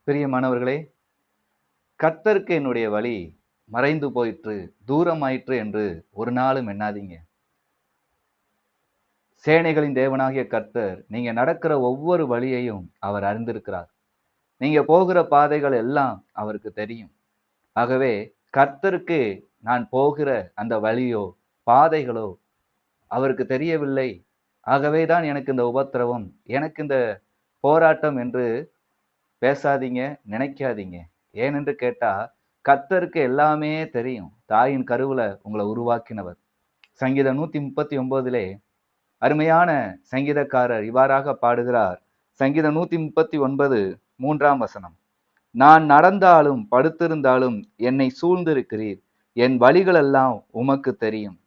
பிரியமானவர்களே, கர்த்தருக்கு என்னுடைய வழி மறைந்து போயிற்று, தூரமாயிற்று என்று ஒரு நாளும் எண்ணாதீங்க. சேனைகளின் தேவனாகிய கர்த்தர் நீங்க நடக்கிற ஒவ்வொரு வழியையும் அவர் அறிந்திருக்கிறார். நீங்க போகிற பாதைகள் எல்லாம் அவருக்கு தெரியும். ஆகவே கர்த்தருக்கு நான் போகிற அந்த வழியோ, பாதைகளோ அவருக்கு தெரியவில்லை. ஆகவே தான் எனக்கு இந்த உபத்திரவம், எனக்கு இந்த போராட்டம் என்று பேசாதீங்க, நினைக்காதீங்க. ஏனென்று கேட்டா, கர்த்தருக்கு எல்லாமே தெரியும். தாயின் கருவுல உங்கள உருவாக்கினவர். சங்கீதம் 139 அருமையான சங்கீதக்காரர் இவ்வாறாக பாடுகிறார். சங்கீதம் 139 3ஆம் வசனம். நான் நடந்தாலும் படுத்திருந்தாலும் என்னை சூழ்ந்திருக்கிறீர். என் வழிகளெல்லாம் உமக்கு தெரியும்.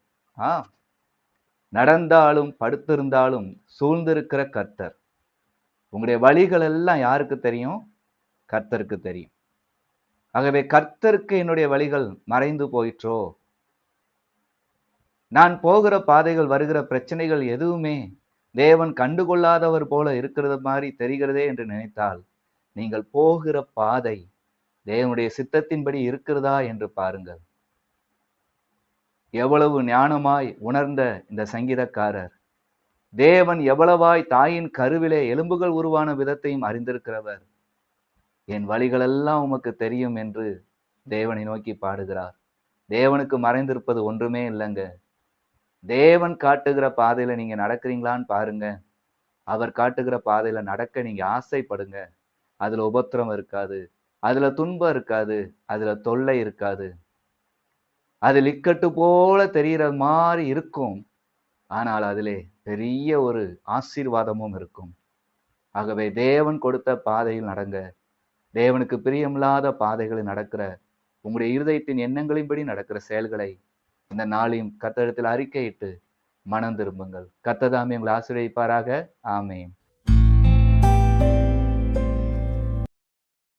நடந்தாலும் படுத்திருந்தாலும் சூழ்ந்திருக்கிற கர்த்தர். உங்களுடைய வழிகள் எல்லாம் யாருக்கு தெரியும்? கர்த்தருக்கு தெரியும். ஆகவே கர்த்தருக்கு என்னுடைய வழிகள் மறைந்து போயிற்றோ? நான் போகிற பாதைகள், வருகிற பிரச்சனைகள் எதுவுமே தேவன் கண்டுகொள்ளாதவர் போல இருக்கிறது மாதிரி தெரிகிறதே என்று நினைத்தால், நீங்கள் போகிற பாதை தேவனுடைய சித்தத்தின்படி இருக்கிறதா என்று பாருங்கள். எவ்வளவு ஞானமாய் உணர்ந்த இந்த சங்கீதக்காரர், தேவன் எவ்வளவாய் தாயின் கருவிலே எலும்புகள் உருவான விதத்தையும் அறிந்திருக்கிறவர், என் வழிகளெல்லாம் உமக்கு தெரியும் என்று தேவனை நோக்கி பாடுகிறார். தேவனுக்கு மறைந்திருப்பது ஒன்றுமே இல்லைங்க. தேவன் காட்டுகிற பாதையில நீங்க நடக்கிறீங்களான்னு பாருங்க. அவர் காட்டுகிற பாதையில நடக்க நீங்க ஆசைப்படுங்க. அதுல உபத்திரம் இருக்காது, அதுல துன்பம் இருக்காது, அதுல தொல்லை இருக்காது. அதில் இக்கட்டு போல தெரிகிற மாதிரி இருக்கும். ஆனால் அதிலே பெரிய ஒரு ஆசீர்வாதமும் இருக்கும். ஆகவே தேவன் கொடுத்த பாதையில் நடங்க. தேவனுக்கு பிரியமில்லாத பாதைகளில் நடக்கிற உங்களுடைய இருதயத்தின் எண்ணங்களின்படி நடக்கிற செயல்களை இந்த நாளையும் கர்த்தரிடத்தில் அறிக்கையிட்டு மனம் திரும்புங்கள். கர்த்தர் தாமே உங்களை ஆசீர்வதிப்பாராக. ஆமென்.